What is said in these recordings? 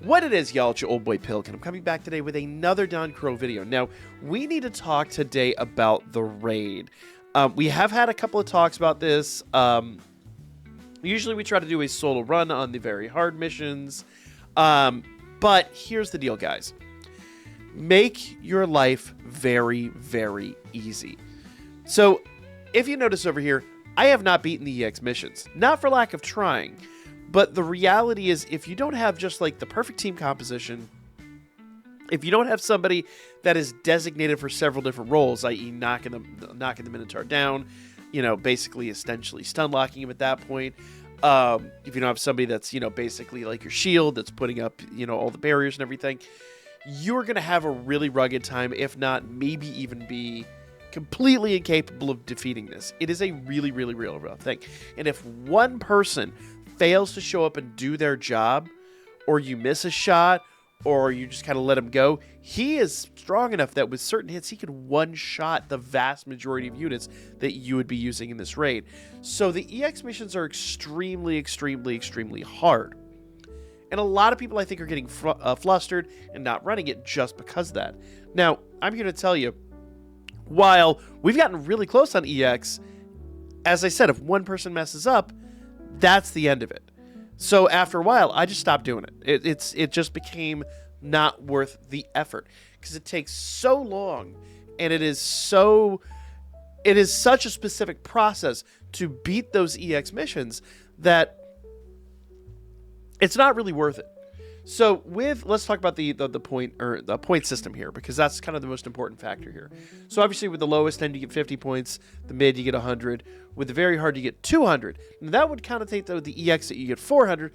What it is, y'all, it's your old boy Pilk, and I'm coming back today with another Danchro video. Now, we need to talk today about the raid. We have had a couple of talks about this. Usually we try to do a solo run on the very hard missions. But here's the deal, guys. Make your life very, very easy. So, if you notice over here, I have not beaten the EX missions. Not for lack of trying. But the reality is, if you don't have just like the perfect team composition, if you don't have somebody that is designated for several different roles, i.e. knocking the Minotaur down, you know, basically essentially stun locking him at that point. If you don't have somebody that's, you know, basically like your shield that's putting up, you know, all the barriers and everything, you're going to have a really rugged time, if not maybe even be completely incapable of defeating this. It is a really, really real thing. And if one person fails to show up and do their job, or you miss a shot, or you just kind of let him go, he is strong enough that with certain hits, he could one-shot the vast majority of units that you would be using in this raid. So the EX missions are extremely, extremely, extremely hard. And a lot of people, I think, are getting flustered and not running it just because of that. Now, I'm here to tell you, while we've gotten really close on EX, as I said, if one person messes up, that's the end of it. So after a while, I just stopped doing it. It just became not worth the effort because it takes so long, and it is such a specific process to beat those EX missions that it's not really worth it. So let's talk about the point system here, because that's kind of the most important factor here. So obviously with the lowest end you get 50 points, the mid you get 100, with the very hard you get 200. Now that would kind of take the EX that you get 400,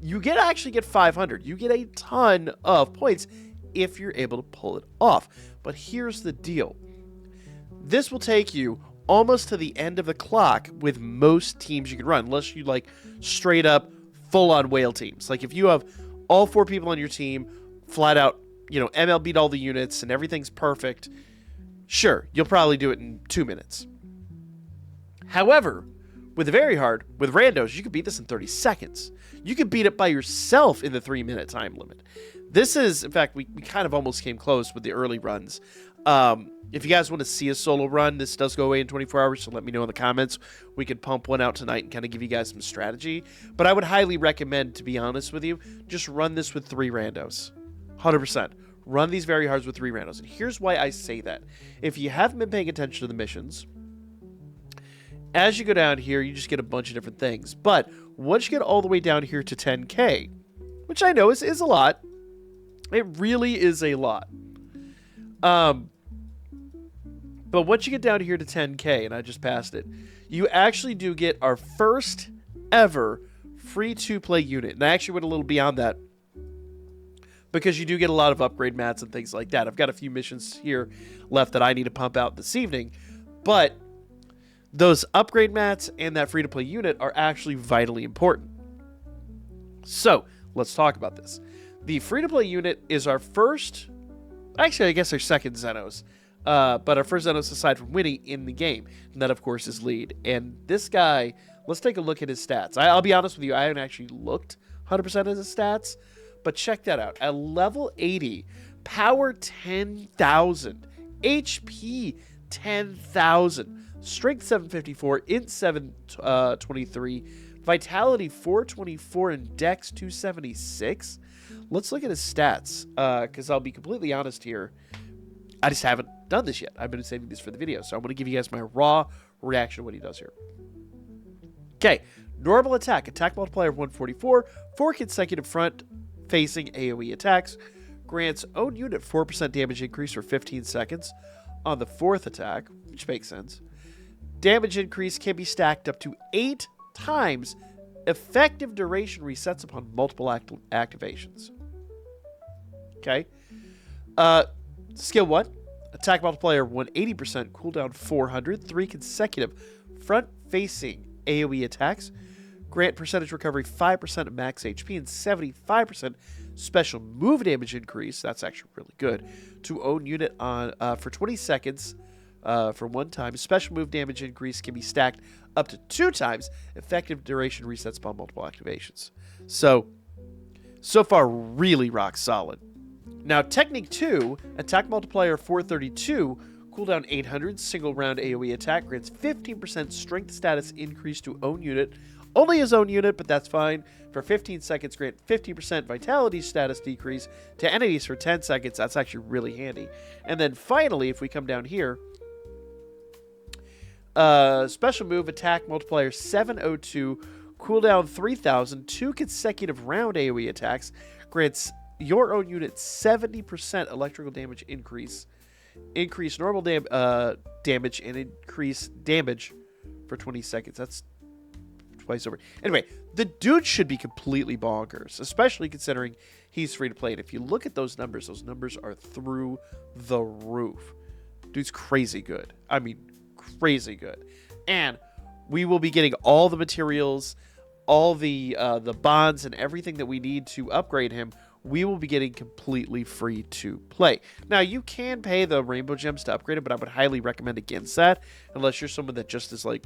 you actually get 500. You get a ton of points if you're able to pull it off. But here's the deal. This will take you almost to the end of the clock with most teams you can run, unless you like straight up full on whale teams. Like if you have all 4 people on your team, flat out, you know, ML beat all the units and everything's perfect, sure, you'll probably do it in 2 minutes. However, with the very hard, with randos, you could beat this in 30 seconds. You could beat it by yourself in the 3-minute time limit. This is, in fact, we kind of almost came close with the early runs. If you guys want to see a solo run, this does go away in 24 hours, so let me know in the comments. We could pump one out tonight and kind of give you guys some strategy. But I would highly recommend, to be honest with you, just run this with 3 randos. 100%. Run these very hards with 3 randos. And here's why I say that. If you haven't been paying attention to the missions, as you go down here, you just get a bunch of different things. But once you get all the way down here to 10K, which I know is a lot, it really is a lot. But once you get down here to 10K, and I just passed it, you actually do get our first ever free to play unit. And I actually went a little beyond that, because you do get a lot of upgrade mats and things like that. I've got a few missions here left that I need to pump out this evening, but those upgrade mats and that free to play unit are actually vitally important. So let's talk about this. The free to play unit is our first, actually I guess our second Xenos. But our first Xenos aside from Winnie in the game. And that, of course, is lead. And this guy, let's take a look at his stats. I'll be honest with you, I haven't actually looked 100% at his stats. But check that out. At level 80, power 10,000, HP 10,000, strength 754, int 723, vitality 424, and dex 276. Let's look at his stats, because I'll be completely honest here. I just haven't done this yet. I've been saving this for the video, so I'm going to give you guys my raw reaction to what he does here. Okay, normal attack. Attack multiplier of 144. 4 consecutive front-facing AoE attacks. Grants own unit 4% damage increase for 15 seconds on the 4th attack, which makes sense. Damage increase can be stacked up to 8 times. Effective duration resets upon multiple activations. Okay. Skill 1, attack multiplier 180%, cooldown 400, 3 consecutive front-facing AoE attacks, grant percentage recovery 5% of max HP and 75% special move damage increase, that's actually really good, to own unit on for 20 seconds for 1 time. Special move damage increase can be stacked up to 2 times. Effective duration resets upon multiple activations. So, So far, really rock solid. Now, Technique 2, Attack Multiplier 432, cooldown 800, single round AoE attack, grants 15% strength status increase to own unit. Only his own unit, but that's fine. For 15 seconds, grant 50% vitality status decrease to enemies for 10 seconds. That's actually really handy. And then finally, if we come down here, special move, Attack Multiplier 702, cooldown 3000, 2 consecutive round AoE attacks, grants your own unit 70% electrical damage increase normal damage, and increase damage for 20 seconds. That's twice over. Anyway, the dude should be completely bonkers, especially considering he's free to play. And if you look at those numbers are through the roof. Dude's crazy good. I mean, crazy good. And we will be getting all the materials, all the bonds, and everything that we need to upgrade him. We will be getting completely free to play. Now, you can pay the rainbow gems to upgrade it, but I would highly recommend against that, unless you're someone that just is like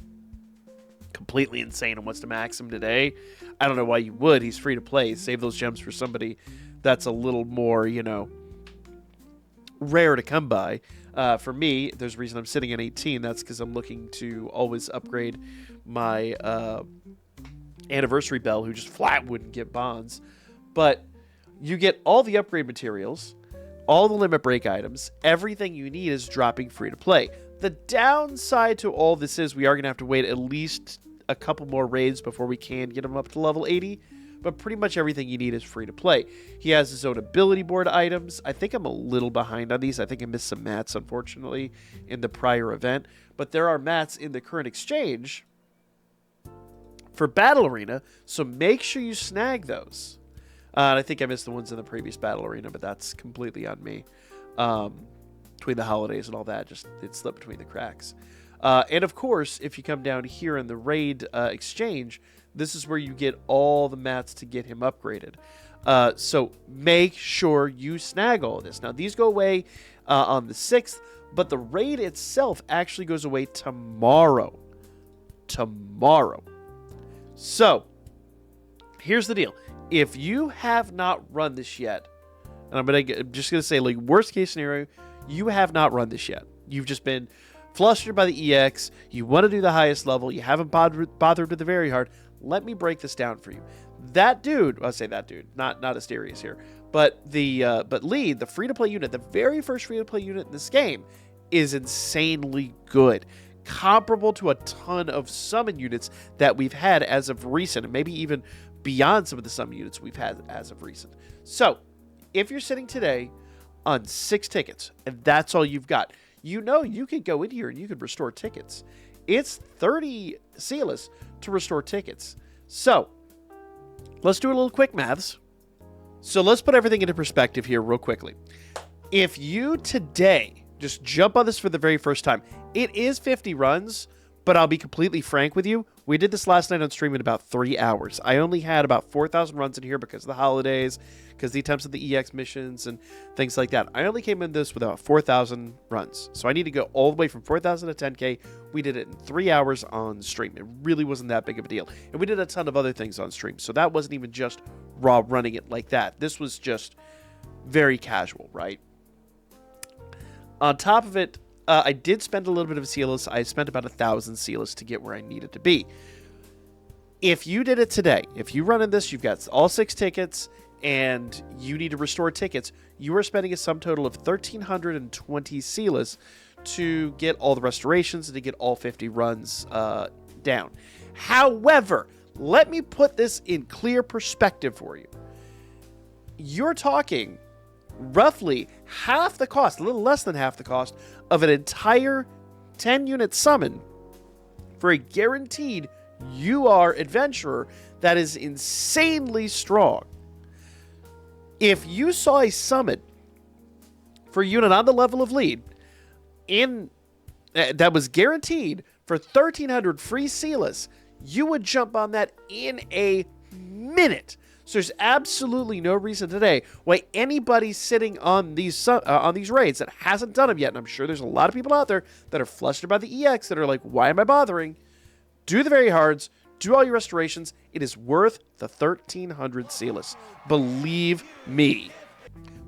completely insane and wants to max him today. I don't know why you would. He's free to play. Save those gems for somebody that's a little more, rare to come by. For me, there's a reason I'm sitting at 18. That's because I'm looking to always upgrade my anniversary bell, who just flat wouldn't get bonds. But you get all the upgrade materials, all the limit break items, everything you need is dropping free to play. The downside to all this is we are going to have to wait at least a couple more raids before we can get him up to level 80, but pretty much everything you need is free to play. He has his own ability board items. I think I'm a little behind on these. I think I missed some mats, unfortunately, in the prior event, but there are mats in the current exchange for Battle Arena, so make sure you snag those. And I think I missed the ones in the previous Battle Arena, but that's completely on me. Between the holidays and all that, it slipped between the cracks. And of course, if you come down here in the raid exchange, this is where you get all the mats to get him upgraded. So make sure you snag all of this. Now, these go away on the 6th, but the raid itself actually goes away tomorrow. So, here's the deal. If you have not run this yet, and I'm just going to say, like, worst case scenario, you have not run this yet. You've just been flustered by the EX. You want to do the highest level. You haven't bothered with the very hard. Let me break this down for you. That dude, I'll say that dude, not Asterius here, but Lead, the free-to-play unit, the very first free-to-play unit in this game, is insanely good. Comparable to a ton of summon units that we've had as of recent, and maybe even beyond some of the summon units we've had as of recent. So, if you're sitting today on 6 tickets, and that's all you've got, you can go in here and you can restore tickets. It's 30 Sealess to restore tickets. So, let's do a little quick maths. So, let's put everything into perspective here real quickly. If you today just jump on this for the very first time, it is 50 runs, but I'll be completely frank with you. We did this last night on stream in about 3 hours. I only had about 4,000 runs in here because of the holidays, because the attempts of the EX missions and things like that. I only came in this with about 4,000 runs. So I need to go all the way from 4,000 to 10K. We did it in 3 hours on stream. It really wasn't that big of a deal. And we did a ton of other things on stream. So that wasn't even just raw running it like that. This was just very casual, right? On top of it, I did spend a little bit of Sealess. I spent about 1,000 Sealess to get where I needed to be. If you did it today, if you run in this, you've got all 6 tickets, and you need to restore tickets, you are spending a sum total of 1,320 Sealess to get all the restorations and to get all 50 runs down. However, let me put this in clear perspective for you. You're talking roughly half the cost, a little less than half the cost, of an entire 10-unit summon for a guaranteed UR adventurer that is insanely strong. If you saw a summon for a unit on the level of Lead that was guaranteed for 1,300 free Sealess, you would jump on that in a minute. So there's absolutely no reason today why anybody sitting on these raids that hasn't done them yet, and I'm sure there's a lot of people out there that are flustered by the EX that are like, why am I bothering? Do the very hards, Do all your restorations. It is worth the 1,300 Celis. Believe me.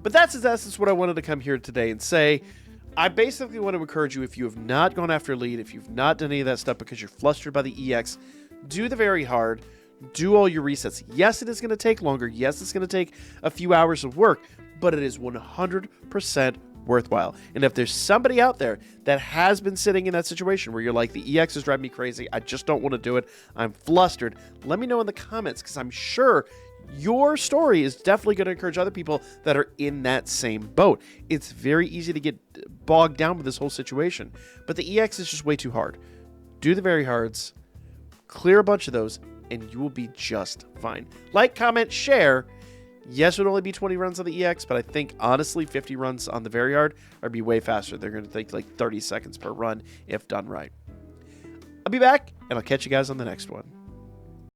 But that's in essence what I wanted to come here today and say. I basically want to encourage you, if you have not gone after lead, if you've not done any of that stuff because you're flustered by the EX, do the very hard. Do all your resets. Yes, it is going to take longer. Yes, it's going to take a few hours of work, but it is 100% worthwhile. And if there's somebody out there that has been sitting in that situation where you're like, the EX is driving me crazy, I just don't want to do it, I'm flustered, let me know in the comments, because I'm sure your story is definitely going to encourage other people that are in that same boat. It's very easy to get bogged down with this whole situation, but the EX is just way too hard. Do the very hards, clear a bunch of those, and you will be just fine. Like, comment, share. Yes, it would only be 20 runs on the EX, but I think, honestly, 50 runs on the very hard would be way faster. They're going to take like 30 seconds per run if done right. I'll be back, and I'll catch you guys on the next one.